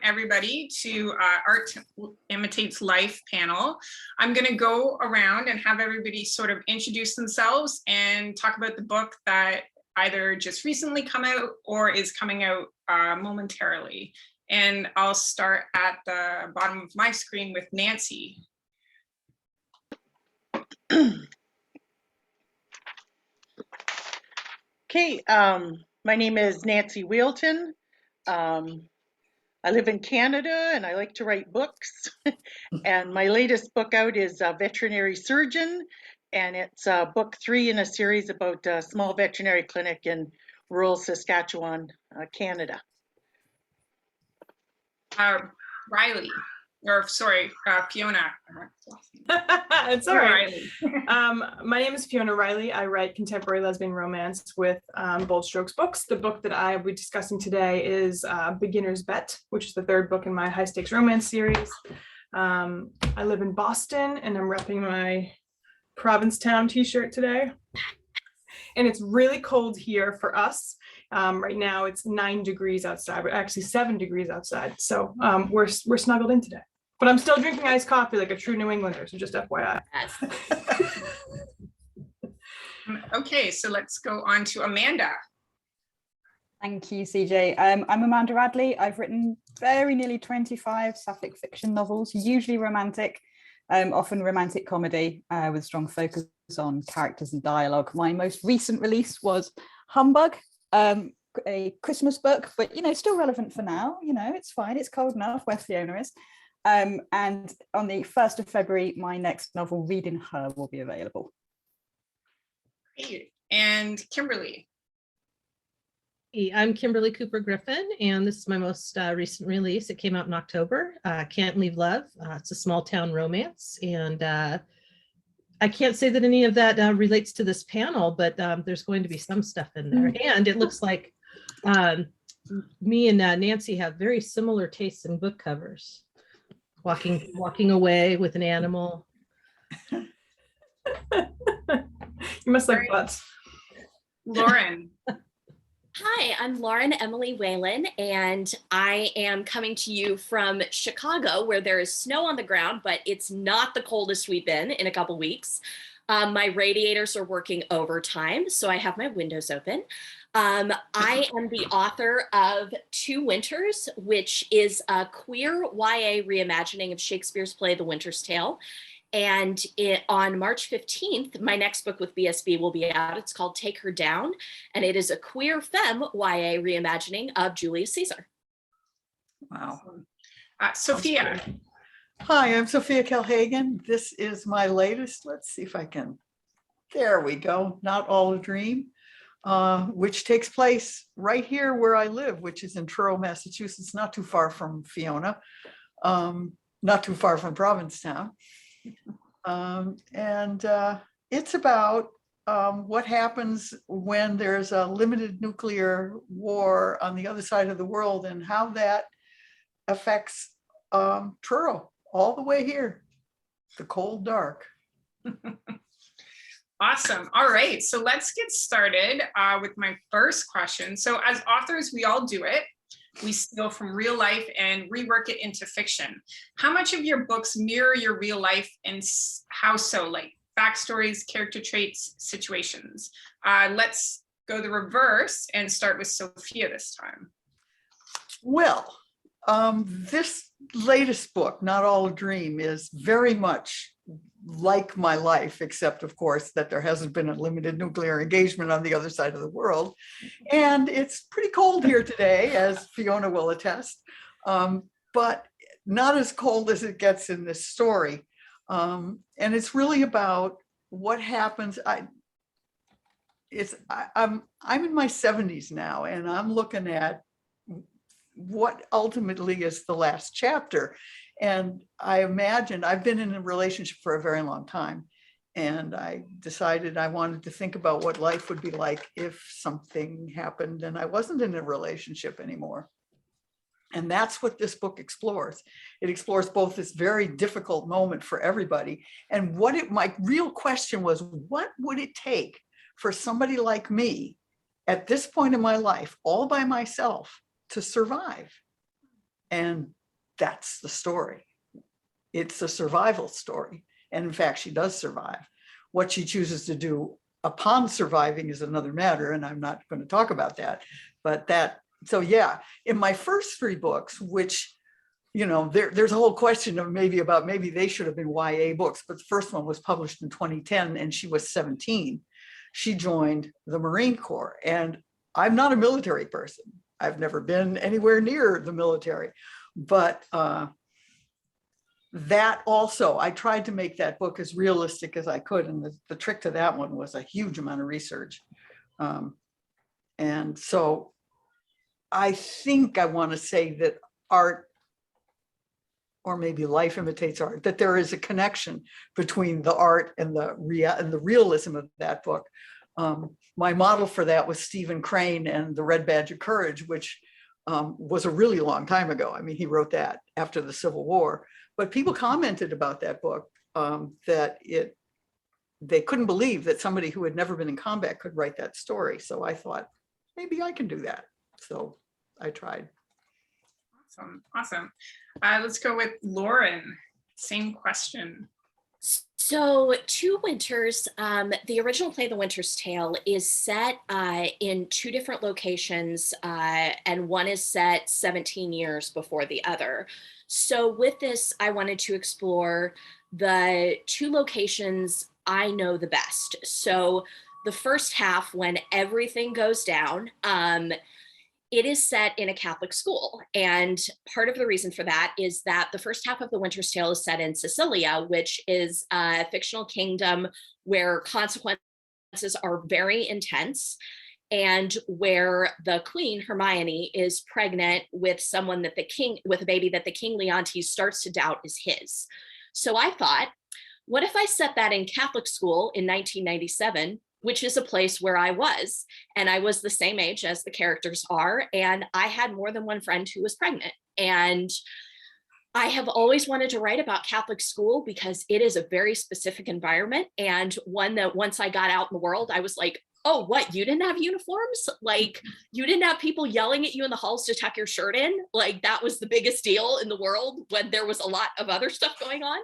everybody to Art Imitates Life panel. I'm going to go around and have everybody sort of introduce themselves and talk about the book that either just recently come out or is coming out momentarily. And I'll start at the bottom of my screen with Nancy. Okay, my name is Nancy Wheelton. I live in Canada and I like to write books. And my latest book out is Veterinary Surgeon, and it's book 3 in a series about a small veterinary clinic in rural Saskatchewan, Canada. Riley, or sorry, Fiona. It's all right. My name is Fiona Riley. I write contemporary lesbian romance with Bold Strokes Books. The book that I will be discussing today is Beginner's Bet, which is the 3rd book in my high stakes romance series. I live in Boston and I'm repping my Provincetown t-shirt today. And it's really cold here for us. Right now it's 9 degrees outside, but actually 7 degrees outside. So we're snuggled in today. But I'm still drinking iced coffee like a true New Englander, so just FYI. Okay, so let's go on to Amanda. Thank you, CJ. I'm Amanda Radley. I've written very nearly 25 sapphic fiction novels, usually romantic, often romantic comedy with strong focus on characters and dialogue. My most recent release was Humbug, a Christmas book, but still relevant for now. It's fine. It's cold enough where Fiona is. And on the 1st of February, my next novel, Reading Her, will be available. Great. And Kimberly. Hey, I'm Kimberly Cooper Griffin, and this is my most recent release. It came out in October. Can't Leave Love. It's a small town romance, and I can't say that any of that relates to this panel, but there's going to be some stuff in there. And it looks like me and Nancy have very similar tastes in book covers. Walking away with an animal. You must like butts. Lauren. Hi, I'm Lauren Emily Whalen, and I am coming to you from Chicago, where there is snow on the ground, but it's not the coldest we've been in a couple weeks. My radiators are working overtime, so I have my windows open. I am the author of Two Winters, which is a queer YA reimagining of Shakespeare's play The Winter's Tale. And on March 15th, my next book with BSB will be out. It's called Take Her Down, and it is a queer femme YA reimagining of Julius Caesar. Wow. Sophia. Hi, I'm Sophia Kell Hagin. This is my latest. Let's see if I can. There we go. Not All a Dream, which takes place right here where I live, which is in Truro, Massachusetts, not too far from Fiona, not too far from Provincetown. It's about what happens when there's a limited nuclear war on the other side of the world and how that affects Truro all the way here, the cold dark. Awesome. All right, so let's get started with my first question. So as authors, we all do it. We steal from real life and rework it into fiction. How much of your books mirror your real life, and how so? Like backstories, character traits, situations. Let's go the reverse and start with Sophia this time. Well, this latest book, Not All a Dream, is very much like my life, except of course that there hasn't been a limited nuclear engagement on the other side of the world. And it's pretty cold here today, as Fiona will attest, but not as cold as it gets in this story. And it's really about what happens. I'm in my 70s now, and I'm looking at what ultimately is the last chapter. And I imagined, I've been in a relationship for a very long time, and I decided I wanted to think about what life would be like if something happened and I wasn't in a relationship anymore. And that's what this book explores. It explores both this very difficult moment for everybody, and my real question was, what would it take for somebody like me at this point in my life, all by myself, to survive? And that's the story. It's a survival story. And in fact, she does survive. What she chooses to do upon surviving is another matter, and I'm not going to talk about that. But so yeah, in my first 3 books, which, you know, there's a whole question of maybe they should have been YA books, but the first one was published in 2010 and she was 17. She joined the Marine Corps, and I'm not a military person. I've never been anywhere near the military, but that also, I tried to make that book as realistic as I could. And the trick to that one was a huge amount of research. And so I think I want to say that art, or maybe life imitates art, that there is a connection between the art and the realism of that book. My model for that was Stephen Crane and The Red Badge of Courage, which was a really long time ago. I mean, he wrote that after the Civil War, but people commented about that book that they couldn't believe that somebody who had never been in combat could write that story. So I thought, maybe I can do that. So I tried. Awesome. Let's go with Lauren. Same question. So 2 Winters, the original play, The Winter's Tale, is set in 2 different locations, and one is set 17 years before the other. So with this, I wanted to explore the 2 locations I know the best. So the first half, when everything goes down, it is set in a Catholic school. And part of the reason for that is that the first half of The Winter's Tale is set in Sicilia, which is a fictional kingdom where consequences are very intense, and where the queen, Hermione, is pregnant with someone that with a baby that the King Leontes starts to doubt is his. So I thought, what if I set that in Catholic school in 1997, which is a place where I was, and I was the same age as the characters are, and I had more than one friend who was pregnant. And I have always wanted to write about Catholic school because it is a very specific environment, and one that once I got out in the world, I was like, oh, what, you didn't have uniforms? Like, you didn't have people yelling at you in the halls to tuck your shirt in? Like, that was the biggest deal in the world when there was a lot of other stuff going on.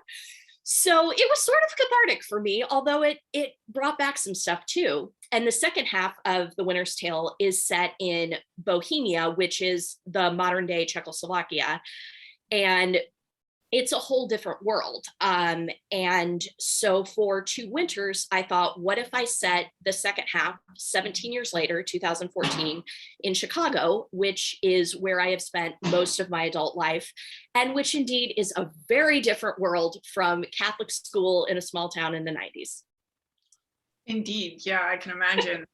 So it was sort of cathartic for me, although it brought back some stuff too. And the second half of The Winter's Tale is set in Bohemia, which is the modern day Czechoslovakia. And it's a whole different world. And so for 2 Winters, I thought, what if I set the second half 17 years later, 2014, in Chicago, which is where I have spent most of my adult life, and which indeed is a very different world from Catholic school in a small town in the 90s. Indeed. Yeah, I can imagine.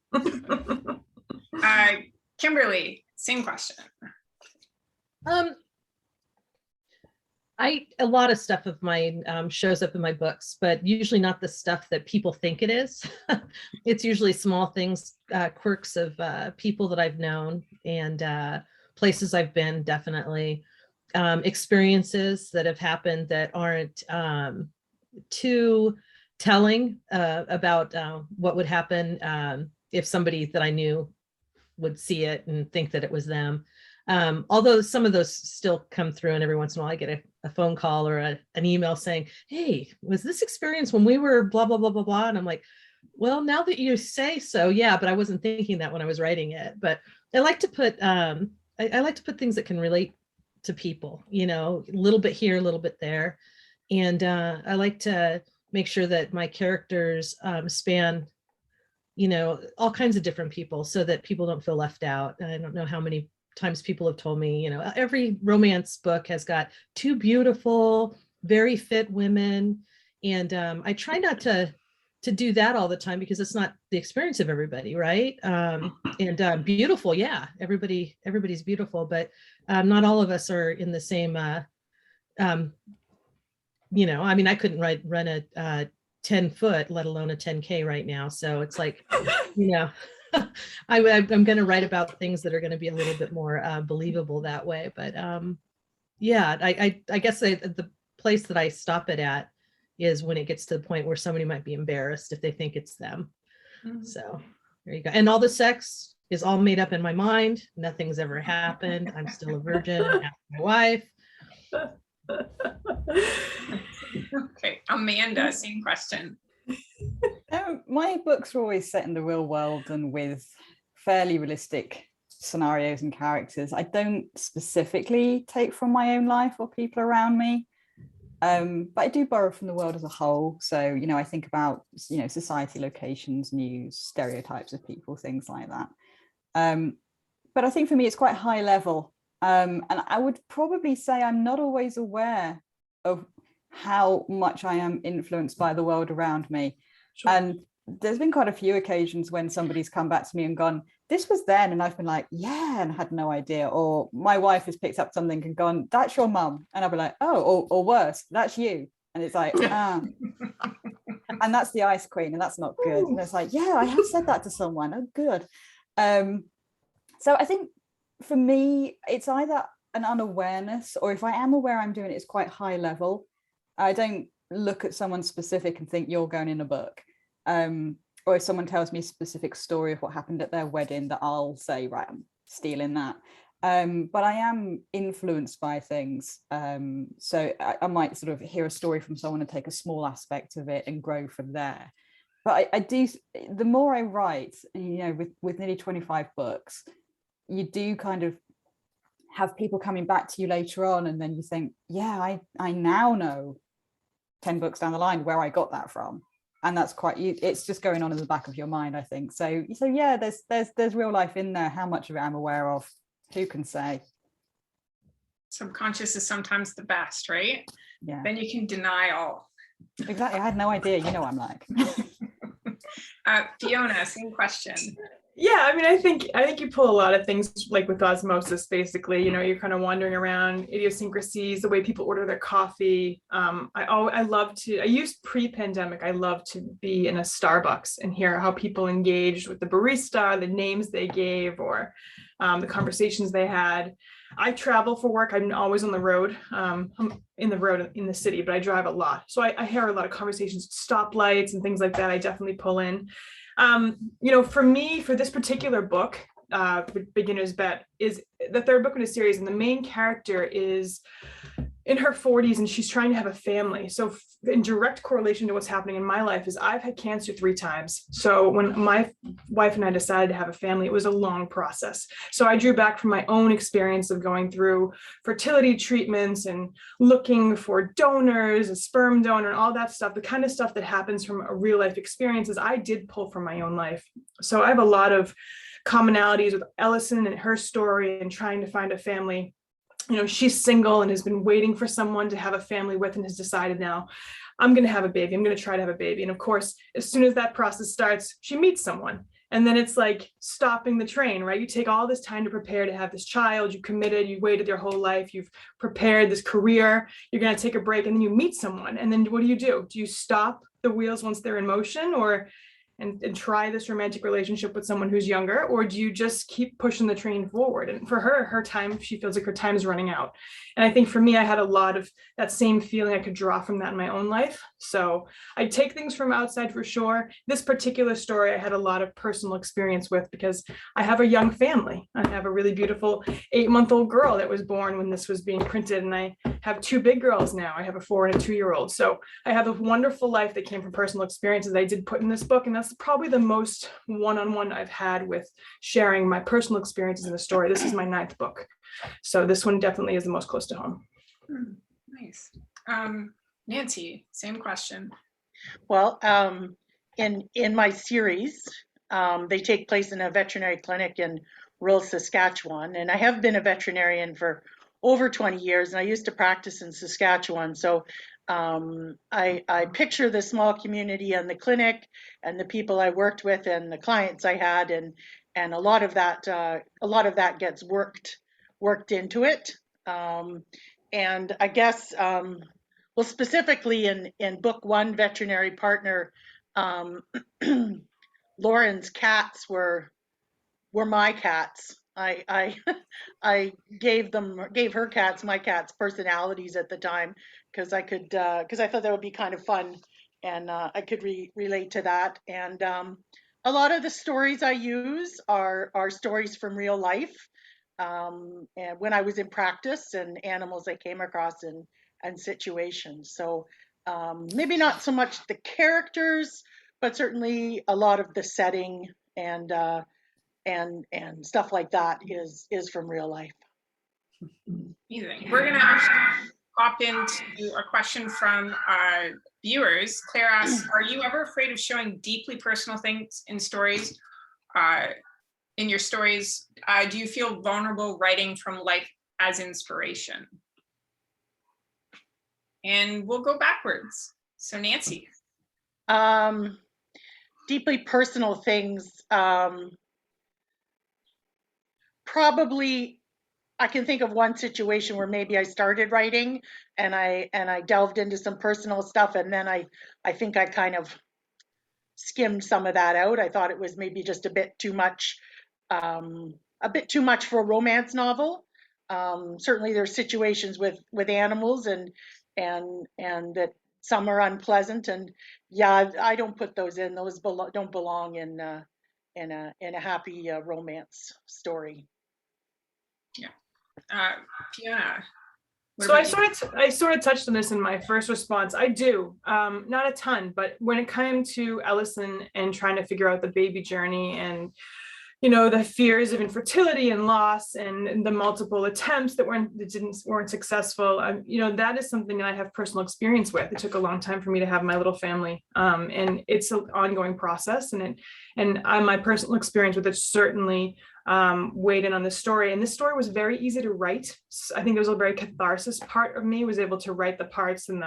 Kimberly, same question. A lot of stuff of mine shows up in my books, but usually not the stuff that people think it is. It's usually small things, quirks of people that I've known, and places I've been, definitely. Experiences that have happened that aren't too telling about what would happen if somebody that I knew would see it and think that it was them. Although some of those still come through, and every once in a while I get a phone call or an email saying, hey, was this experience when we were blah, blah, blah, blah, blah. And I'm like, well, now that you say so, yeah, but I wasn't thinking that when I was writing it. But I like to put, I like to put things that can relate to people, you know, a little bit here, a little bit there. And I like to make sure that my characters span, you know, all kinds of different people so that people don't feel left out. I don't know how many times people have told me, you know, every romance book has got 2 beautiful, very fit women. And I try not to do that all the time because it's not the experience of everybody, right? And beautiful, yeah, everybody's beautiful, but not all of us are in the same, you know, I mean, I couldn't run a 10 foot, let alone a 10K right now. So it's like, you know, I'm going to write about things that are going to be a little bit more believable that way. But yeah, I guess the place that I stop it at is when it gets to the point where somebody might be embarrassed if they think it's them. Mm-hmm. So there you go. And all the sex is all made up in my mind. Nothing's ever happened. I'm still a virgin. Ask my wife. Okay, Amanda, same question. My books are always set in the real world and with fairly realistic scenarios and characters. I don't specifically take from my own life or people around me, but I do borrow from the world as a whole. So, you know, I think about, you know, society, locations, news, stereotypes of people, things like that. But I think for me, it's quite high level. And I would probably say I'm not always aware of how much I am influenced by the world around me. Sure. And there's been quite a few occasions when somebody's come back to me and gone, this was then, and I've been like, yeah, and had no idea. Or my wife has picked up something and gone, that's your mum. And I'll be like, oh, or worse, that's you. And it's like, ah. And that's the ice queen, and that's not good. And it's like, yeah, I have said that to someone. Oh, good. So I think for me, it's either an unawareness, or if I am aware I'm doing it, it's quite high level. I don't look at someone specific and think you're going in a book. Or if someone tells me a specific story of what happened at their wedding, that I'll say, right, I'm stealing that. But I am influenced by things. So I might sort of hear a story from someone and take a small aspect of it and grow from there. But I do, the more I write, you know, with nearly 25 books, you do kind of have people coming back to you later on, and then you think, yeah, I now know 10 books down the line where I got that from. And that's quite, it's just going on in the back of your mind, I think. So yeah, there's real life in there. How much of it I'm aware of, who can say? Subconscious is sometimes the best, right? Yeah. Then you can deny all. Exactly. I had no idea. You know, I'm like. Fiona, same question. Yeah, I mean, I think you pull a lot of things like with osmosis, basically. You know, you're kind of wandering around idiosyncrasies, the way people order their coffee. I used pre-pandemic, I love to be in a Starbucks and hear how people engaged with the barista, the names they gave, or the conversations they had. I travel for work. I'm always on the road. I'm in the city, but I drive a lot. So I hear a lot of conversations, stoplights and things like that. I definitely pull in. You know, for me, for this particular book, Beginner's Bet, is the third book in a series, and the main character is in her 40s and she's trying to have a family. So in direct correlation to what's happening in my life is I've had cancer 3 times. So when my wife and I decided to have a family, it was a long process. So I drew back from my own experience of going through fertility treatments and looking for donors, a sperm donor, and all that stuff, the kind of stuff that happens from a real life experiences I did pull from my own life. So I have a lot of commonalities with Ellison and her story and trying to find a family. You know, she's single and has been waiting for someone to have a family with, and has decided now, I'm going to have a baby. I'm going to try to have a baby. And of course, as soon as that process starts, she meets someone. And then it's like stopping the train, right? You take all this time to prepare to have this child. You committed, you waited your whole life. You've prepared this career. You're going to take a break, and then you meet someone. And then what do? Do you stop the wheels once they're in motion, or and try this romantic relationship with someone who's younger, or do you just keep pushing the train forward? And for her time, she feels like her time is running out. And I think for me, I had a lot of that same feeling I could draw from that in my own life. So I take things from outside for sure. This particular story, I had a lot of personal experience with, because I have a young family. I have a really beautiful 8-month-old girl that was born when this was being printed. And I have 2 big girls now. I have a 4 and a 2-year-old. So I have a wonderful life that came from personal experiences I did put in this book. And that's probably the most one-on-one I've had with sharing my personal experiences in the story. This is my 9th book. So this one definitely is the most close to home. Nice. Nancy, same question. Well, in my series, they take place in a veterinary clinic in rural Saskatchewan, and I have been a veterinarian for over 20 years, and I used to practice in Saskatchewan. So I picture the small community and the clinic and the people I worked with and the clients I had, and a lot of that gets worked into it. And I guess, well, specifically in book 1, Veterinary Partner, Lauren's cats were my cats. I gave her cats my cats personalities at the time, because I thought that would be kind of fun, and I could relate to that. And A lot of the stories I use are stories from real life, and when I was in practice, and animals I came across and situations. So maybe not so much the characters, but certainly a lot of the setting and stuff like that is from real life. Amazing. We're going to actually hop into a question from viewers. Claire asks, are you ever afraid of showing deeply personal things in stories? In your stories, do you feel vulnerable writing from life as inspiration? And we'll go backwards. So Nancy. Deeply personal things. Probably, I can think of one situation where maybe I started writing and I delved into some personal stuff, and then I think I kind of skimmed some of that out. I thought it was maybe just a bit too much for a romance novel. Certainly there's situations with animals and that some are unpleasant, and yeah, I don't put those in. Those don't belong in a happy romance story. Yeah. Fiona. So I sort of touched on this in my first response. I do, not a ton, but when it came to Ellison and trying to figure out the baby journey and, you know, the fears of infertility and loss and the multiple attempts that weren't successful, you know, that is something that I have personal experience with. It took a long time for me to have my little family, and it's an ongoing process. And my personal experience with it certainly weighed in on the story. And this story was very easy to write. I think it was a very catharsis part of me, was able to write the parts, and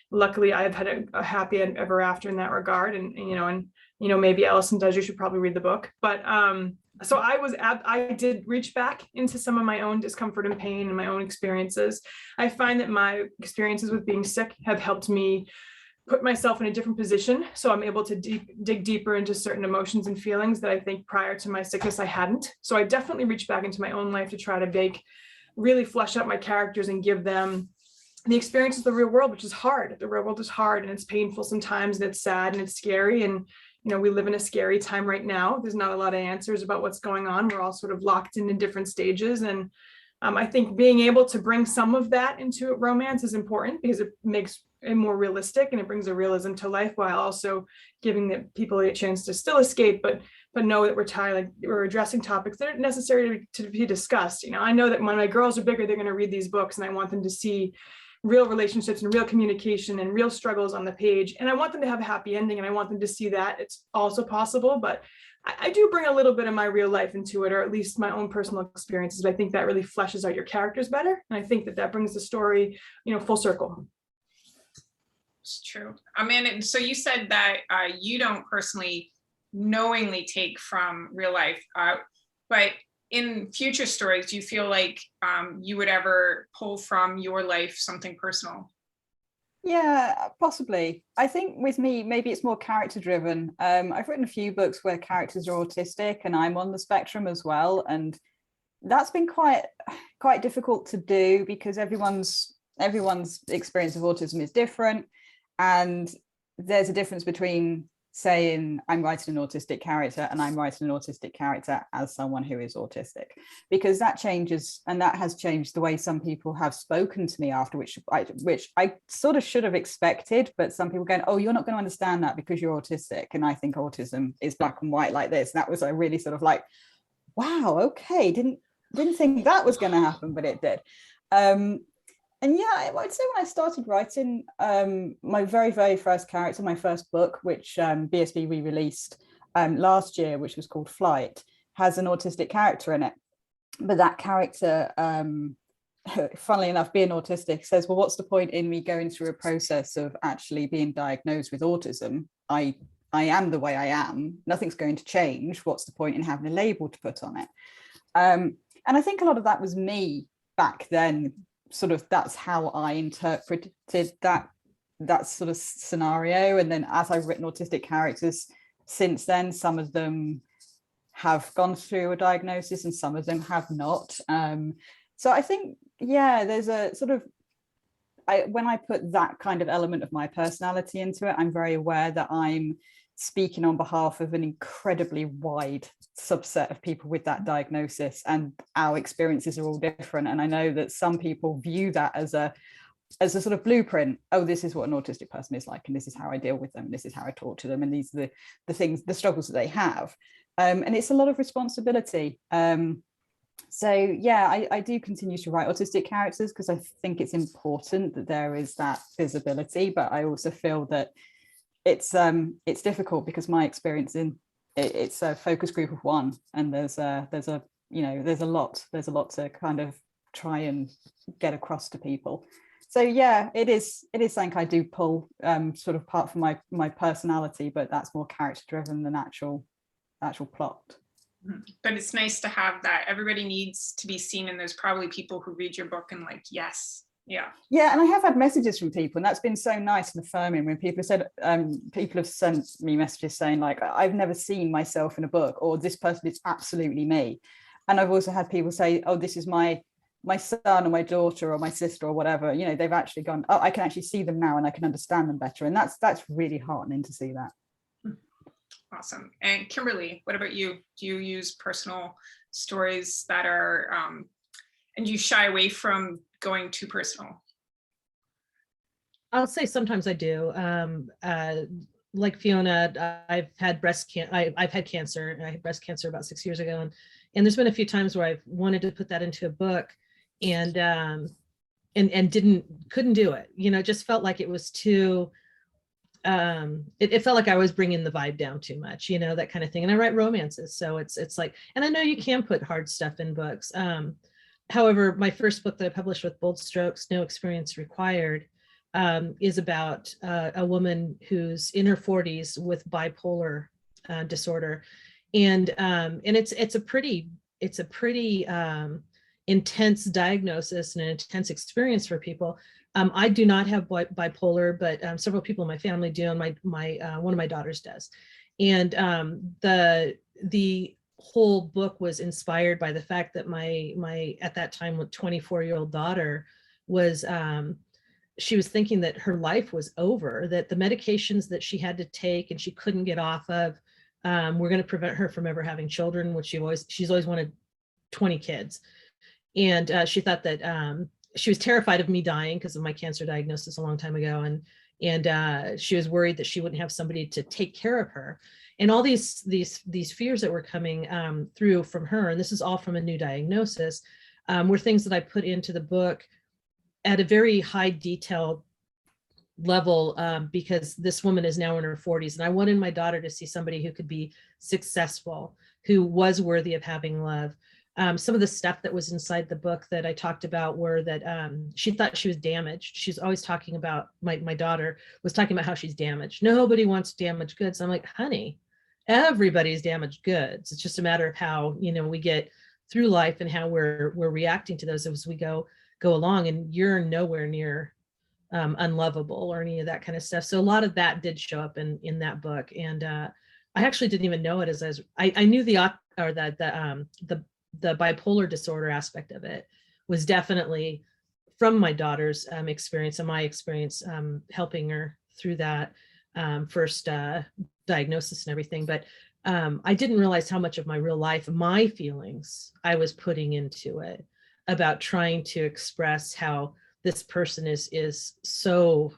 luckily I've had a happy ever after in that regard. And you know, maybe Ellison does, you should probably read the book. But so I did reach back into some of my own discomfort and pain and my own experiences. I find that my experiences with being sick have helped me put myself in a different position. So I'm able to dig deeper into certain emotions and feelings that I think prior to my sickness I hadn't. So I definitely reached back into my own life to try to really flesh out my characters and give them the experience of the real world, which is hard. The real world is hard, and it's painful sometimes, and it's sad, and it's scary. And, you know, we live in a scary time right now. There's not a lot of answers about what's going on. We're all sort of locked in different stages. And I think being able to bring some of that into romance is important, because it makes it more realistic, and it brings a realism to life, while also giving the people a chance to still escape, but know that we're addressing topics that aren't necessary to be discussed. You know, I know that when my girls are bigger, they're going to read these books, and I want them to see real relationships and real communication and real struggles on the page. And I want them to have a happy ending, and I want them to see that it's also possible. But I do bring a little bit of my real life into it, or at least my own personal experiences. But I think that really fleshes out your characters better. And I think that brings the story, you know, full circle. It's true. Amanda, so you said that you don't personally knowingly take from real life, but in future stories, do you feel like you would ever pull from your life something personal? Yeah, possibly. I think with me, maybe it's more character driven. I've written a few books where characters are autistic, and I'm on the spectrum as well. And that's been quite difficult to do, because everyone's experience of autism is different. And there's a difference between saying I'm writing an autistic character and I'm writing an autistic character as someone who is autistic, because that changes, and that has changed the way some people have spoken to me after, which I sort of should have expected. But some people going, oh, you're not going to understand that because you're autistic, and I think autism is black and white like this. And that was a really sort of like, wow, okay, didn't think that was going to happen, but it did. And yeah, I'd say when I started writing, my very, very first character, my first book, which BSB re-released last year, which was called Flight, has an autistic character in it. But that character, funnily enough, being autistic, says, well, what's the point in me going through a process of actually being diagnosed with autism? I am the way I am. Nothing's going to change. What's the point in having a label to put on it? And I think a lot of that was me back then. Sort of that's how I interpreted that sort of scenario. And then as I've written autistic characters since then, some of them have gone through a diagnosis and some of them have not. So I think, yeah, there's a sort of, when I put that kind of element of my personality into it, I'm very aware that I'm speaking on behalf of an incredibly wide subset of people with that diagnosis, and our experiences are all different. And I know that some people view that as a sort of blueprint. Oh, this is what an autistic person is like, and this is how I deal with them, this is how I talk to them, and these are the things, the struggles that they have. And it's a lot of responsibility. So yeah, I do continue to write autistic characters because I think it's important that there is that visibility, but I also feel that it's difficult because my experience it's a focus group of one, and there's a lot to kind of try and get across to people. So yeah, it is something I do pull sort of part from my personality, but that's more character driven than actual plot. But it's nice to have that. Everybody needs to be seen, and there's probably people who read your book and like, yes, yeah. Yeah, and I have had messages from people, and that's been so nice and affirming when people have said, people have sent me messages saying like, I've never seen myself in a book, or this person is absolutely me. And I've also had people say, oh, this is my son or my daughter or my sister or whatever. You know, they've actually gone, oh, I can actually see them now and I can understand them better. And that's really heartening to see that. Awesome. And Kimberly, what about you? Do you use personal stories that are, and do you shy away from going too personal? I'll say sometimes I do. Like Fiona, I've had I've had cancer. I had breast cancer about 6 years ago, and there's been a few times where I've wanted to put that into a book, and couldn't do it. You know, just felt like it was too. It felt like I was bringing the vibe down too much, you know, that kind of thing. And I write romances, so it's like, and I know you can put hard stuff in books. However, my first book that I published with Bold Strokes, No Experience Required, is about a woman who's in her 40s with bipolar disorder, and it's a pretty intense diagnosis and an intense experience for people. I do not have bipolar, but several people in my family do, and one of my daughters does. And the whole book was inspired by the fact that my at that time 24-year-old daughter was she was thinking that her life was over, that the medications that she had to take and she couldn't get off of were going to prevent her from ever having children, which she's always wanted 20 kids. And she thought that she was terrified of me dying because of my cancer diagnosis a long time ago. And she was worried that she wouldn't have somebody to take care of her. And all these fears that were coming through from her, and this is all from a new diagnosis, were things that I put into the book at a very high detail level, because this woman is now in her 40s, and I wanted my daughter to see somebody who could be successful, who was worthy of having love. Some of the stuff that was inside the book that I talked about were that she thought she was damaged. She's always talking about, my daughter was talking about how she's damaged. Nobody wants damaged goods. I'm like, honey, everybody's damaged goods. It's just a matter of how, you know, we get through life and how we're reacting to those as we go along. And you're nowhere near unlovable or any of that kind of stuff. So a lot of that did show up in that book. And I actually didn't even know it as I knew the bipolar disorder aspect of it was definitely from my daughter's experience and my experience helping her through that first diagnosis and everything. But I didn't realize how much of my real life, my feelings, I was putting into it about trying to express how this person is so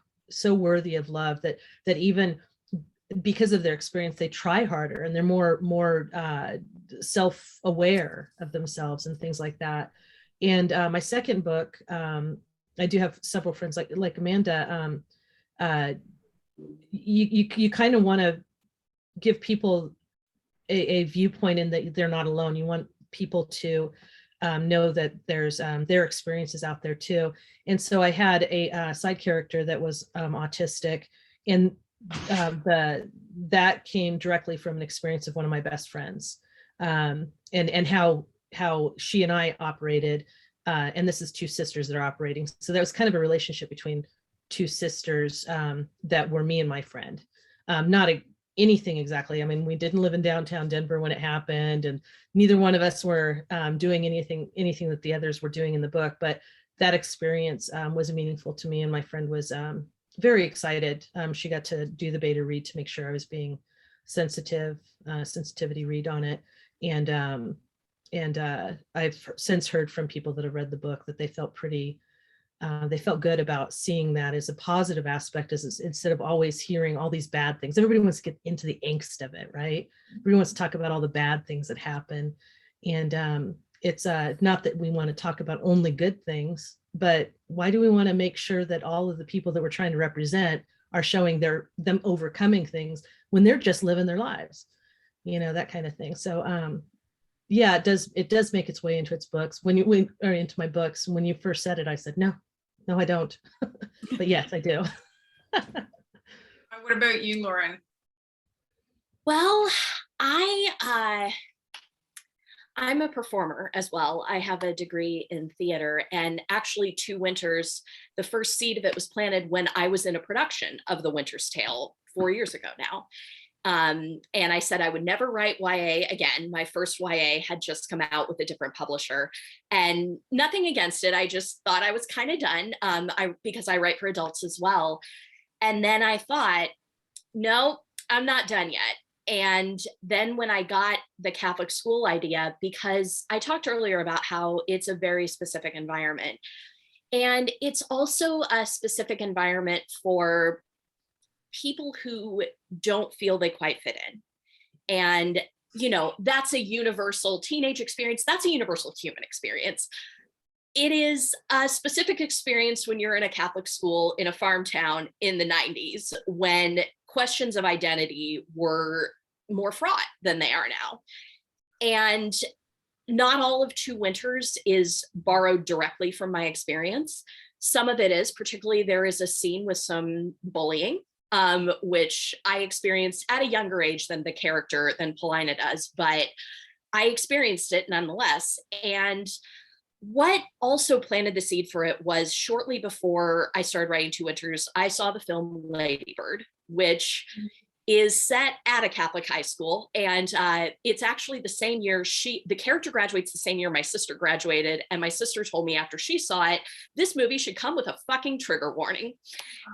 worthy of love that even because of their experience, they try harder and they're more self-aware of themselves and things like that. And my second book, I do have several friends like Amanda. You kind of want to give people a viewpoint in that they're not alone. You want people to know that there's their experiences out there too. And so I had a side character that was autistic, and that came directly from an experience of one of my best friends, and how she and I operated, and this is two sisters that are operating. So that was kind of a relationship between two sisters that were me and my friend. Not anything exactly. I mean, we didn't live in downtown Denver when it happened, and neither one of us were doing anything that the others were doing in the book. But that experience was meaningful to me, and my friend was very excited. She got to do the beta read to make sure I was being sensitivity read on it. And I've since heard from people that have read the book that they felt they felt good about seeing that as a positive aspect, instead of always hearing all these bad things. Everybody wants to get into the angst of it, right? Everybody wants to talk about all the bad things that happen. And it's not that we want to talk about only good things, but why do we want to make sure that all of the people that we're trying to represent are showing them overcoming things when they're just living their lives, that kind of thing. So yeah, it does make its way into its books. Or into my books. When you first said it, I said, no, I don't. But yes, I do. What about you, Lauren? Well, I'm a performer as well. I have a degree in theater, and actually 2 winters, the first seed of it was planted when I was in a production of The Winter's Tale 4 years ago now. And I said I would never write YA again. My first YA had just come out with a different publisher, and nothing against it. I just thought I was kind of done because I write for adults as well. And then I thought, no, I'm not done yet. And then when I got the Catholic school idea, because I talked earlier about how it's a very specific environment, and it's also a specific environment for people who don't feel they quite fit in. And, that's a universal teenage experience. That's a universal human experience. It is a specific experience when you're in a Catholic school in a farm town in the 90s, when questions of identity were more fraught than they are now. And not all of 2 Winters is borrowed directly from my experience. Some of it is, particularly there is a scene with some bullying, which I experienced at a younger age than Paulina does, but I experienced it nonetheless. And what also planted the seed for it was shortly before I started writing 2 Winters, I saw the film Lady Bird, which is set at a Catholic high school. And it's actually the same year the character graduates the same year my sister graduated. And my sister told me after she saw it, this movie should come with a fucking trigger warning.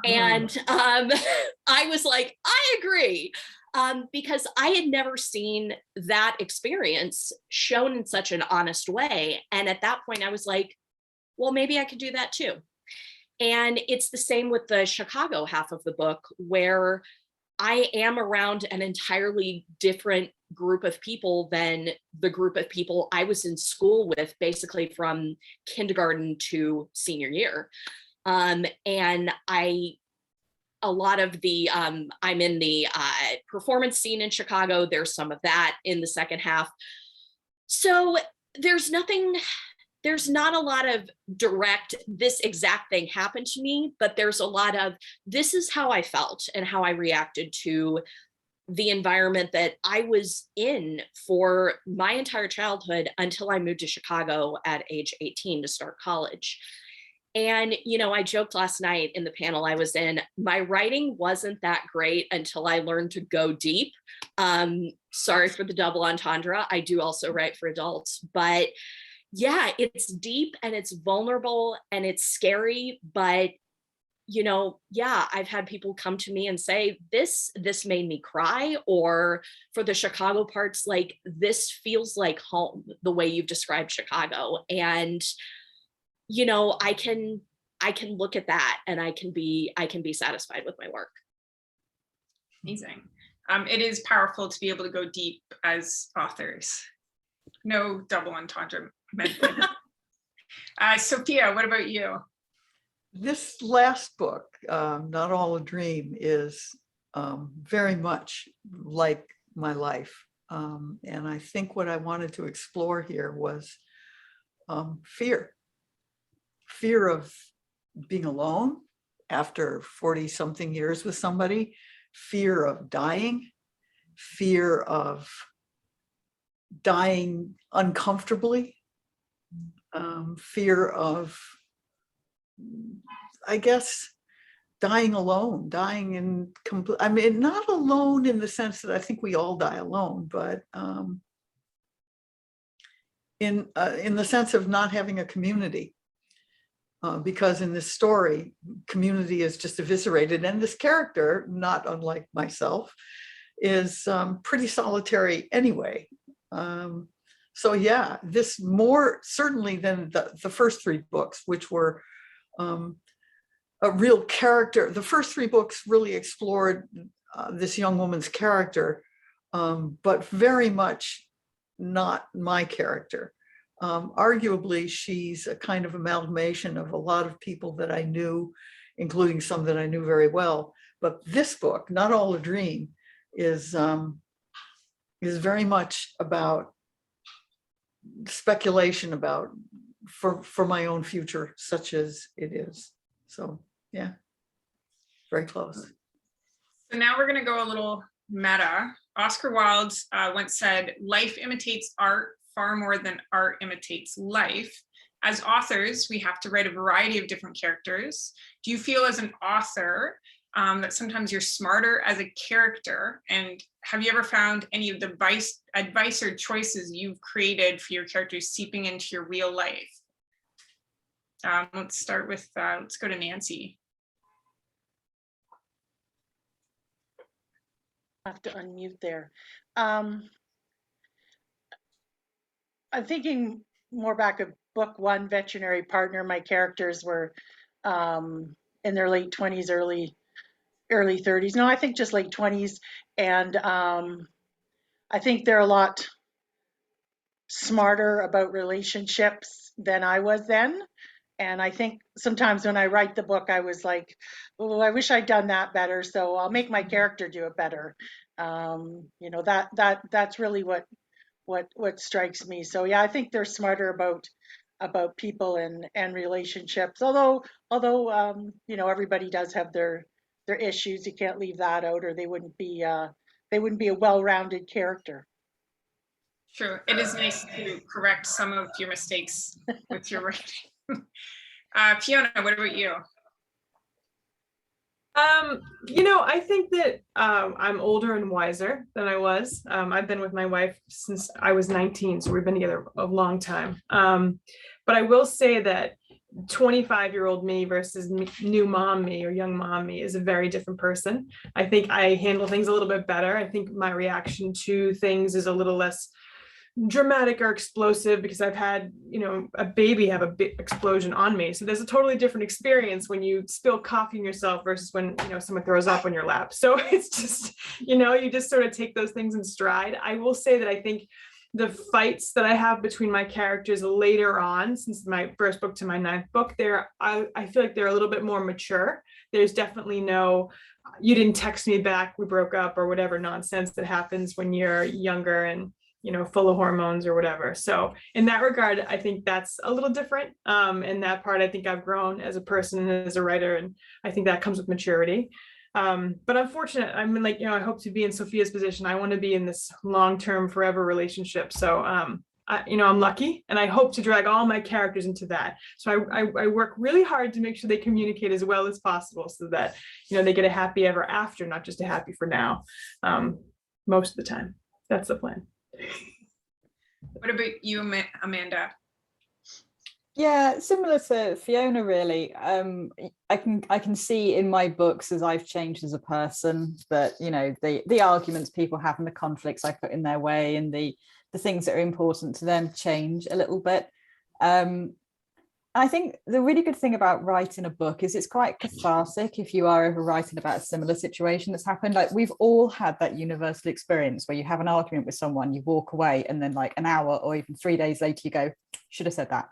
And I was like, I agree. Because I had never seen that experience shown in such an honest way. And at that point I was like, well, maybe I could do that too. And it's the same with the Chicago half of the book, where I am around an entirely different group of people than the group of people I was in school with, basically from kindergarten to senior year. And a lot of the, I'm in the performance scene in Chicago. There's some of that in the second half. So there's not a lot of direct, this exact thing happened to me, but there's a lot of, this is how I felt and how I reacted to the environment that I was in for my entire childhood until I moved to Chicago at age 18 to start college. And, I joked last night in the panel I was in, my writing wasn't that great until I learned to go deep. Sorry for the double entendre. I do also write for adults, but yeah, it's deep and it's vulnerable and it's scary, but I've had people come to me and say, this made me cry, or for the Chicago parts, like, this feels like home, the way you've described Chicago. And, I can look at that and I can be satisfied with my work. Amazing. It is powerful to be able to go deep as authors. No double entendre. Sophia, what about you? This last book, Not All a Dream, is very much like my life. And I think what I wanted to explore here was fear of being alone after 40-something years with somebody, fear of dying, fear of dying uncomfortably, fear of, I guess, dying alone, dying in complete, I mean, not alone in the sense that I think we all die alone, but in the sense of not having a community. Because in this story, community is just eviscerated. And this character, not unlike myself, is pretty solitary anyway. So yeah, this more certainly than the first three books, which were a real character. The first three books really explored this young woman's character, but very much not my character. Arguably, she's a kind of amalgamation of a lot of people that I knew, including some that I knew very well. But this book, Not All a Dream, is very much about speculation about for my own future, such as it is. So yeah, very close. So now we're going to go a little meta. Oscar Wilde once said, "Life imitates art far more than art imitates life." As authors, we have to write a variety of different characters. Do you feel as an author that sometimes you're smarter as a character? And have you ever found any of the advice or choices you've created for your characters seeping into your real life? Let's start with, let's go to Nancy. I have to unmute there. I'm thinking more back of book one, Veterinary Partner. My characters were in their late 20s, early 30s. No, I think just late 20s. And I think they're a lot smarter about relationships than I was then. And I think sometimes when I write the book, I was like, oh, I wish I'd done that better. So I'll make my character do it better. You know, that's really what strikes me. So yeah, I think they're smarter about people and relationships. Although you know, everybody does have their issues. You can't leave that out, or they wouldn't be a well-rounded character. Sure, it is nice to correct some of your mistakes with your writing. Fiona, what about you? You know, I think that I'm older and wiser than I was. I've been with my wife since I was 19, so we've been together a long time. But I will say that 25-year-old me versus new mom me or young mom me is a very different person. I think I handle things a little bit better. I think my reaction to things is a little less dramatic or explosive because I've had, you know, a baby have a big explosion on me. So there's a totally different experience when you spill coffee on yourself versus when, you know, someone throws up on your lap. So it's just, you know, you just sort of take those things in stride. I will say that I think the fights that I have between my characters later on, since my first book to my ninth book, I feel like they're a little bit more mature. There's definitely no, you didn't text me back, we broke up, or whatever nonsense that happens when you're younger and, you know, full of hormones or whatever. So in that regard, I think that's a little different. In that part, I think I've grown as a person and as a writer, and I think that comes with maturity. But unfortunate, I mean, like, you know, I hope to be in Sophia's position. I want to be in this long-term forever relationship. So, you know, I'm lucky and I hope to drag all my characters into that. So I work really hard to make sure they communicate as well as possible so that, you know, they get a happy ever after, not just a happy for now. Most of the time, that's the plan. What about you, Amanda? Yeah, similar to Fiona, really. I can see in my books as I've changed as a person that, you know, the arguments people have and the conflicts I put in their way and the things that are important to them change a little bit. I think the really good thing about writing a book is it's quite cathartic if you are ever writing about a similar situation that's happened. Like, we've all had that universal experience where you have an argument with someone, you walk away, and then like an hour or even 3 days later you go, should have said that.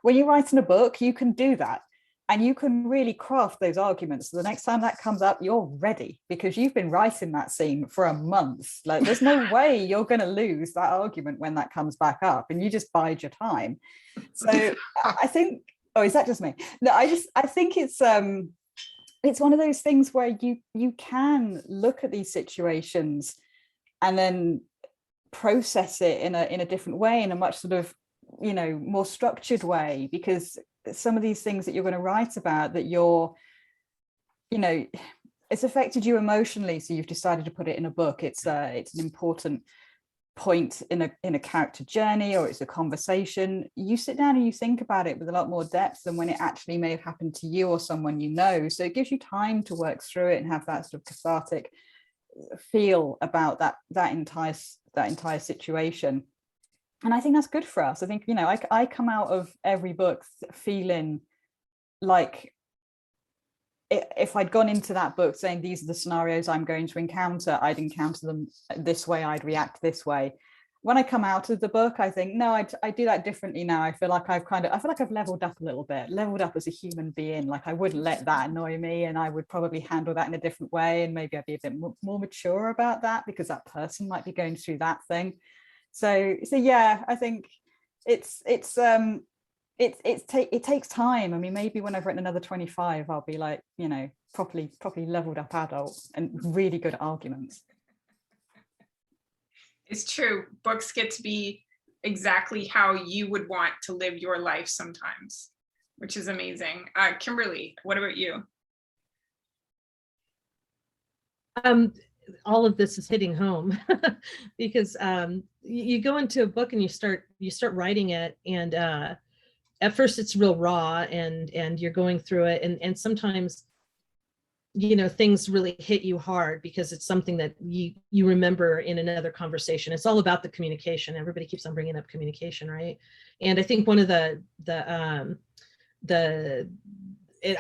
When you're writing a book, you can do that and you can really craft those arguments. So the next time that comes up, you're ready because you've been writing that scene for a month. Like, there's no way you're going to lose that argument when that comes back up, and you just bide your time. So I think, oh, is that just me? No, I think it's one of those things where you can look at these situations and then process it in a different way, in a much sort of, you know, more structured way, because some of these things that you're going to write about that you're, you know, it's affected you emotionally, so you've decided to put it in a book. It's an important point in a character journey, or it's a conversation. You sit down and you think about it with a lot more depth than when it actually may have happened to you or someone you know. So it gives you time to work through it and have that sort of cathartic feel about that entire situation. And I think that's good for us. I think, you know, I come out of every book feeling like if I'd gone into that book saying these are the scenarios I'm going to encounter, I'd encounter them this way, I'd react this way. When I come out of the book, I think, no, I do that differently now. I feel like I've leveled up a little bit, leveled up as a human being. Like I wouldn't let that annoy me, and I would probably handle that in a different way. And maybe I'd be a bit more mature about that, because that person might be going through that thing. So yeah, I think it takes time. I mean, maybe when I've written another 25, I'll be like, you know, properly leveled up adult and really good at arguments. It's true. Books get to be exactly how you would want to live your life sometimes, which is amazing. Kimberly, what about you? All of this is hitting home because you go into a book and you start writing it, and at first it's real raw, and you're going through it, and sometimes, you know, things really hit you hard because it's something that you remember in another conversation. It's all about the communication. Everybody keeps on bringing up communication, right? And I think one of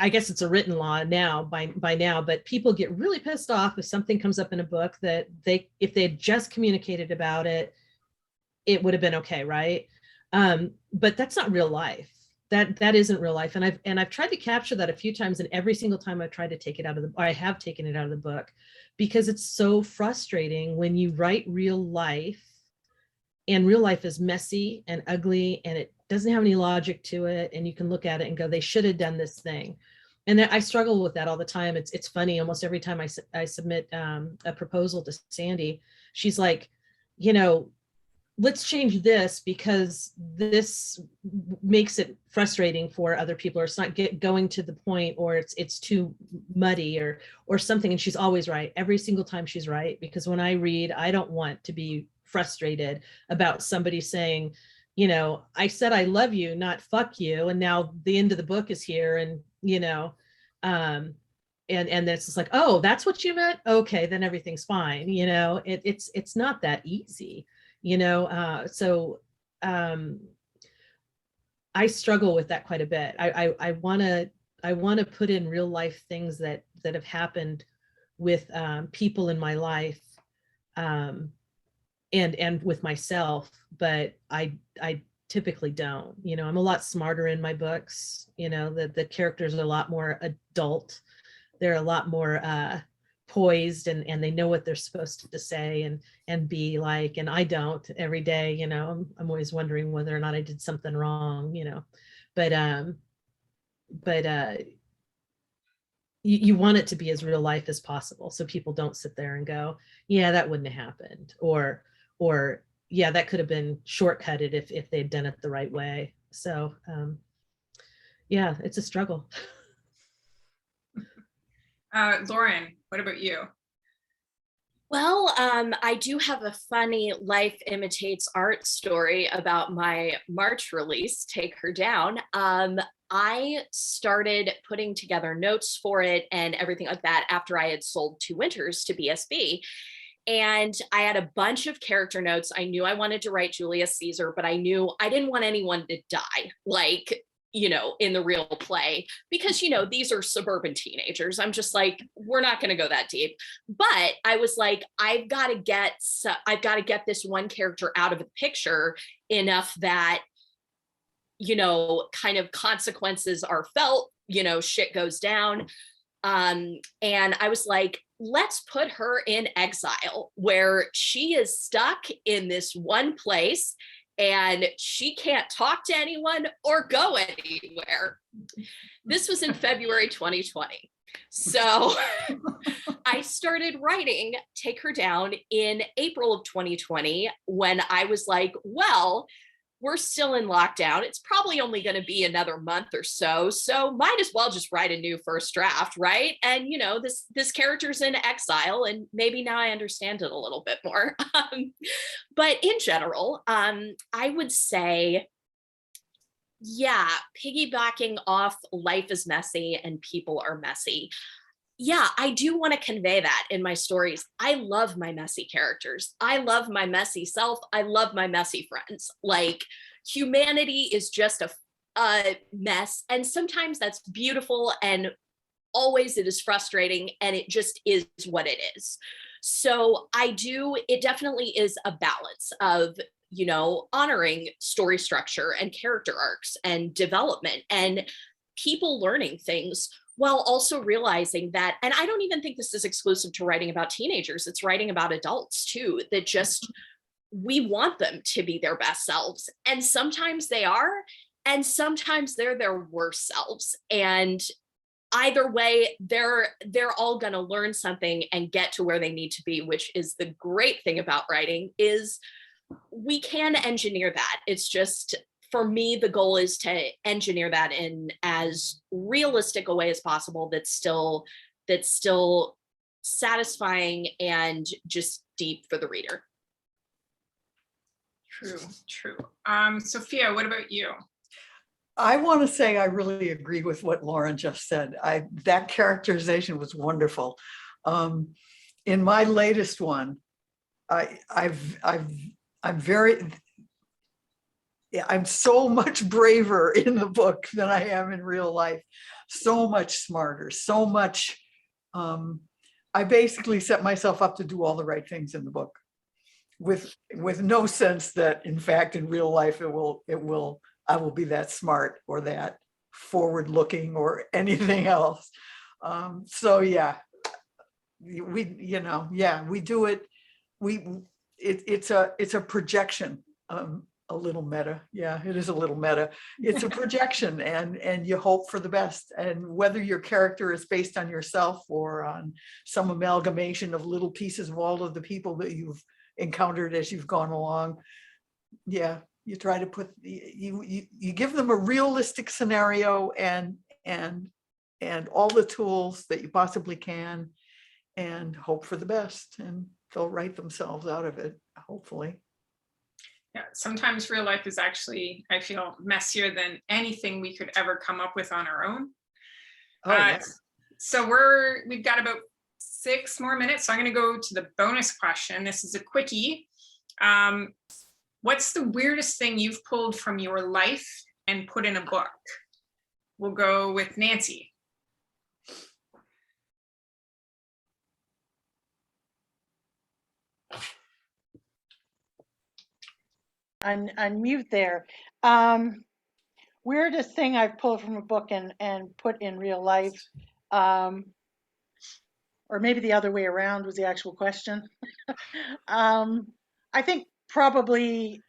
I guess it's a written law now by now, but people get really pissed off if something comes up in a book that if they had just communicated about it, it would have been okay, right? But that's not real life. That isn't real life. And I've tried to capture that a few times, and every single time I've tried to take it out of I have taken it out of the book, because it's so frustrating when you write real life, and real life is messy and ugly, and it doesn't have any logic to it, and you can look at it and go, they should have done this thing. And I struggle with that all the time. It's funny, almost every time I submit a proposal to Sandy, she's like, you know, let's change this because this makes it frustrating for other people, or it's not going to the point, or it's too muddy or something. And she's always right. Every single time she's right, because when I read, I don't want to be frustrated about somebody saying, you know, I said I love you, not fuck you, and now the end of the book is here, and you know, and it's just like, oh, that's what you meant. Okay, then everything's fine. You know, it's not that easy. You know, so I struggle with that quite a bit. I want to put in real life things that have happened with people in my life, and with myself, but I typically don't. You know, I'm a lot smarter in my books. You know, the characters are a lot more adult. They're a lot more poised, and they know what they're supposed to say and be like, and I don't every day. You know, I'm always wondering whether or not I did something wrong, you know, but you want it to be as real life as possible, so people don't sit there and go, yeah, that wouldn't have happened, or yeah, that could have been shortcutted if they'd done it the right way. So yeah, it's a struggle. Lauren, what about you? Well, I do have a funny Life Imitates art story about my March release, Take Her Down. I started putting together notes for it and everything like that after I had sold 2 winters to BSB. And I had a bunch of character notes. I knew I wanted to write Julius Caesar, but I knew I didn't want anyone to die, like, you know, in the real play, because, you know, these are suburban teenagers. I'm just like, we're not going to go that deep. But I was like, I've got to get this one character out of the picture enough that, you know, kind of consequences are felt, you know, shit goes down. And I was like, let's put her in exile, where she is stuck in this one place and she can't talk to anyone or go anywhere. This was in February 2020. So I started writing Take Her Down in April of 2020, when I was like, well, we're still in lockdown. It's probably only going to be another month or so. So might as well just write a new first draft, right? And, you know, this character's in exile, and maybe now I understand it a little bit more. But in general, I would say, yeah, piggybacking off life is messy and people are messy. yeah, I do want to convey that in my stories. I love my messy characters. I love my messy self. I love my messy friends. Like, humanity is just a mess. And sometimes that's beautiful, and always it is frustrating, and it just is what it is. So it definitely is a balance of, honoring story structure and character arcs and development and people learning things, while also realizing that, and I don't even think this is exclusive to writing about teenagers, it's writing about adults too, that just, we want them to be their best selves. And sometimes they are, and sometimes they're their worst selves. And either way, they're all going to learn something and get to where they need to be, which is the great thing about writing, is we can engineer that. It's just, for me, the goal is to engineer that in as realistic a way as possible that's still satisfying and just deep for the reader. True. Sophia, what about you? I want to say I really agree with what Lauren just said. That characterization was wonderful. In my latest one, I'm so much braver in the book than I am in real life. So much smarter, so much. I basically set myself up to do all the right things in the book, with no sense that, in fact, in real life, I will be that smart or that forward-looking or anything else. So yeah, we do it. It's a projection. A little meta. Yeah, it is a little meta. It's a projection, and you hope for the best. And whether your character is based on yourself or on some amalgamation of little pieces of all of the people that you've encountered as you've gone along, yeah, you try to put, you give them a realistic scenario and all the tools that you possibly can, and hope for the best, and they'll write themselves out of it, hopefully. Yeah, sometimes real life is actually, I feel, messier than anything we could ever come up with on our own. Oh, yeah. So we've got about 6 more minutes. So I'm going to go to the bonus question. This is a quickie. What's the weirdest thing you've pulled from your life and put in a book? We'll go with Nancy. Unmute there. Weirdest thing I've pulled from a book and put in real life, or maybe the other way around was the actual question. I think probably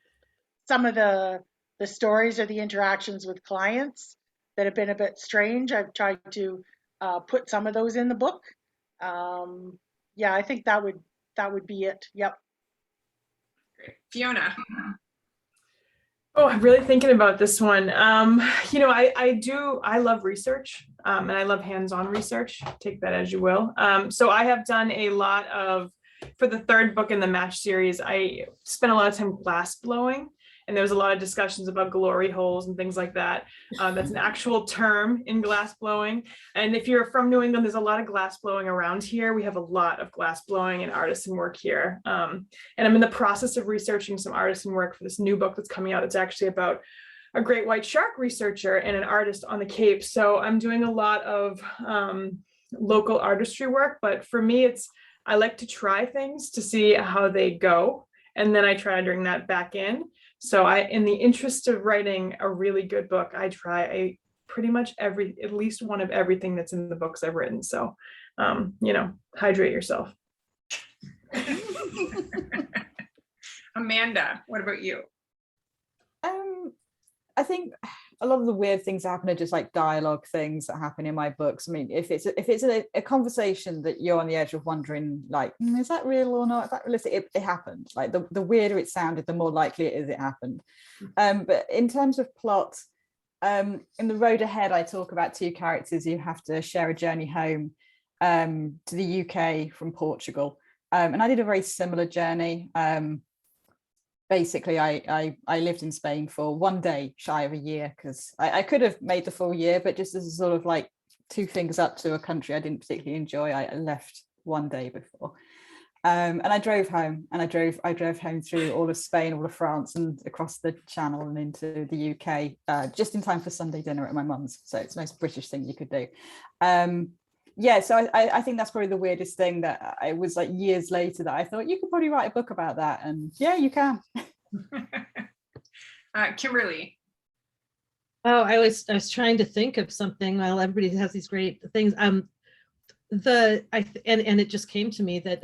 some of the stories or the interactions with clients that have been a bit strange. I've tried to put some of those in the book. Yeah, I think that would be it. Yep. Great. Fiona. Oh, I'm really thinking about this one. I love research, and I love hands-on research. Take that as you will. So I have done a lot of, for the third book in the Match series, I spent a lot of time glass blowing, and there was a lot of discussions about glory holes and things like that. That's an actual term in glass blowing. And if you're from New England, there's a lot of glass blowing around here. We have a lot of glass blowing and artisan work here. And I'm in the process of researching some artisan work for this new book that's coming out. It's actually about a great white shark researcher and an artist on the Cape. So I'm doing a lot of local artistry work, but for me, I like to try things to see how they go. And then I try to bring that back in. So in the interest of writing a really good book, I try pretty much at least one of everything that's in the books I've written. So, hydrate yourself. Amanda, what about you? I think a lot of the weird things that happen are just like dialogue things that happen in my books. I mean, if it's a conversation that you're on the edge of wondering, like, is that real or not? Is that realistic? It happened. Like the weirder it sounded, the more likely it is it happened. But in terms of plot, in The Road Ahead, I talk about 2 characters who have to share a journey home to the UK from Portugal. And I did a very similar journey. Basically, I lived in Spain for 1 day shy of a year, because I could have made the full year, but just as a sort of like two fingers up to a country I didn't particularly enjoy. I left one day before. And I drove home, and I drove home through all of Spain, all of France, and across the Channel and into the UK, just in time for Sunday dinner at my mum's. So it's the most British thing you could do. Yeah, so I think that's probably the weirdest thing, that it was like years later that I thought you could probably write a book about that, and yeah, you can. Kimberly. Oh, I was trying to think of something while everybody has these great things. And it just came to me that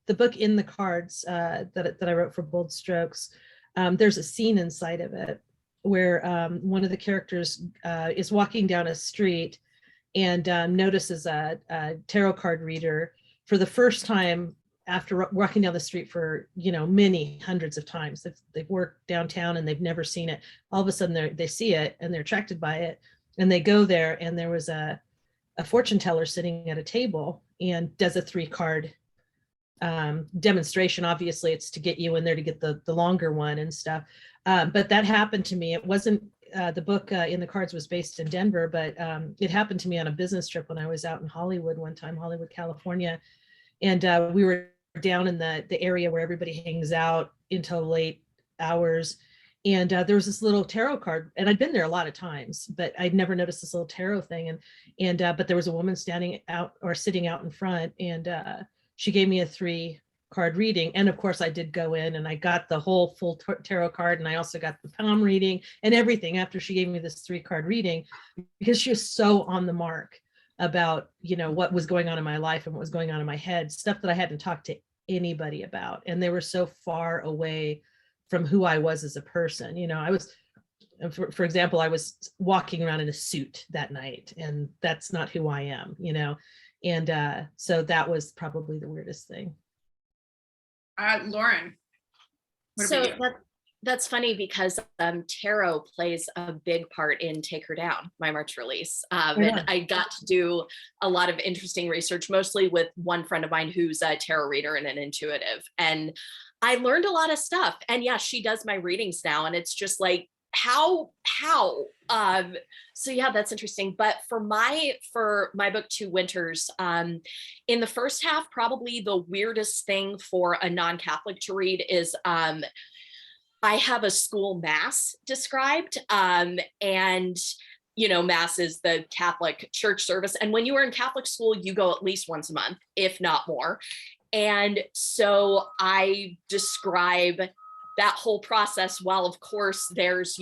the book In the Cards that I wrote for Bold Strokes, there's a scene inside of it where one of the characters is walking down a street and notices a tarot card reader for the first time after walking down the street for, many hundreds of times. They've worked downtown and they've never seen it. All of a sudden they see it and they're attracted by it, and they go there, and there was a fortune teller sitting at a table and does a 3-card demonstration. Obviously it's to get you in there to get the longer one and stuff. But that happened to me. It wasn't, the book In the Cards was based in Denver, but it happened to me on a business trip when I was out in Hollywood one time, Hollywood, California. And we were down in the area where everybody hangs out until late hours. And there was this little tarot card, and I'd been there a lot of times, but I'd never noticed this little tarot thing. But there was a woman standing out or sitting out in front, and she gave me a 3-card reading. And of course I did go in and I got the whole full tarot card, and I also got the palm reading and everything after she gave me this 3-card reading, because she was so on the mark about, what was going on in my life and what was going on in my head, stuff that I hadn't talked to anybody about. And they were so far away from who I was as a person. I was, for example, I was walking around in a suit that night, and that's not who I am, and so that was probably the weirdest thing. Lauren. So that's funny, because tarot plays a big part in Take Her Down, my March release. And I got to do a lot of interesting research, mostly with one friend of mine who's a tarot reader and an intuitive. And I learned a lot of stuff. And yeah, she does my readings now. And it's just like, how? So yeah, that's interesting. But for my book, Two Winters, in the first half, probably the weirdest thing for a non-Catholic to read is I have a school mass described, and mass is the Catholic church service. And when you are in Catholic school, you go at least once a month, if not more. And so I describe that whole process, while of course there's,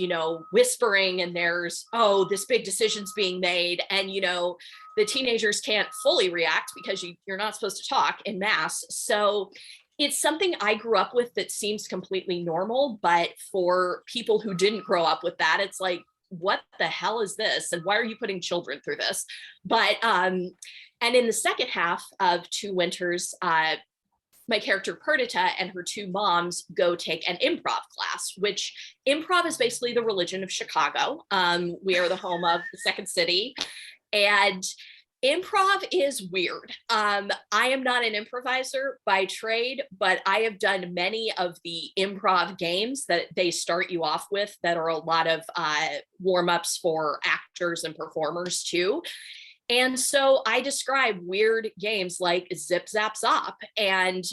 whispering, and there's, this big decision's being made. And, the teenagers can't fully react because you're not supposed to talk in mass. So it's something I grew up with that seems completely normal, but for people who didn't grow up with that, it's like, what the hell is this? And why are you putting children through this? But, and in the second half of Two Winters, my character Perdita and her 2 moms go take an improv class, which improv is basically the religion of Chicago. We are the home of the Second City, and improv is weird. I am not an improviser by trade, but I have done many of the improv games that they start you off with that are a lot of warm-ups for actors and performers too. And so I describe weird games like Zip Zap Zop. And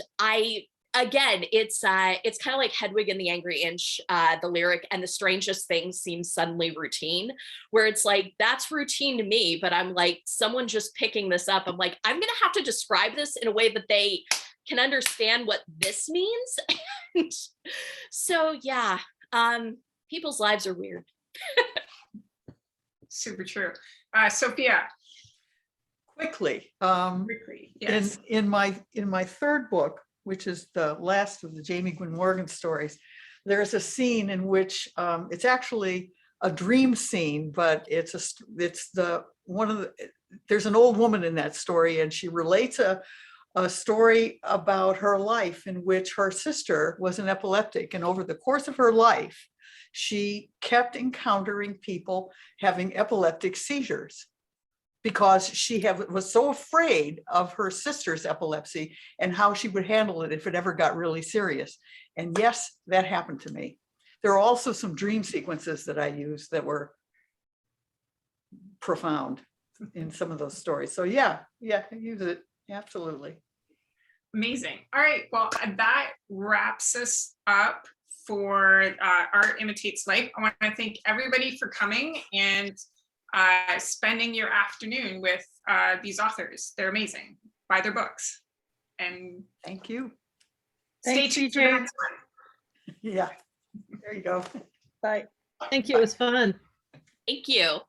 it's kind of like Hedwig and the Angry Inch, the lyric, and the strangest thing seems suddenly routine, where it's like, that's routine to me, but I'm like, someone just picking this up, I'm like, I'm going to have to describe this in a way that they can understand what this means. And so, yeah, people's lives are weird. Super true. Sophia. Quickly, yes. in my 3rd book, which is the last of the Jamie Gwynne Morgan stories, there's a scene in which it's actually a dream scene, but there's an old woman in that story, and she relates a story about her life in which her sister was an epileptic, and over the course of her life, she kept encountering people having epileptic seizures, because she was so afraid of her sister's epilepsy and how she would handle it if it ever got really serious. And yes, that happened to me. There are also some dream sequences that I used that were profound. in some of those stories. So yeah, use it. Absolutely. Amazing. All right. Well, that wraps us up for Art Imitates Life. I want to thank everybody for coming and spending your afternoon with these authors. They're amazing. Buy their books. And thank you. Stay Thanks, tuned for the CJ. next one. Yeah, there you go. Bye. Thank you. It was fun. Thank you.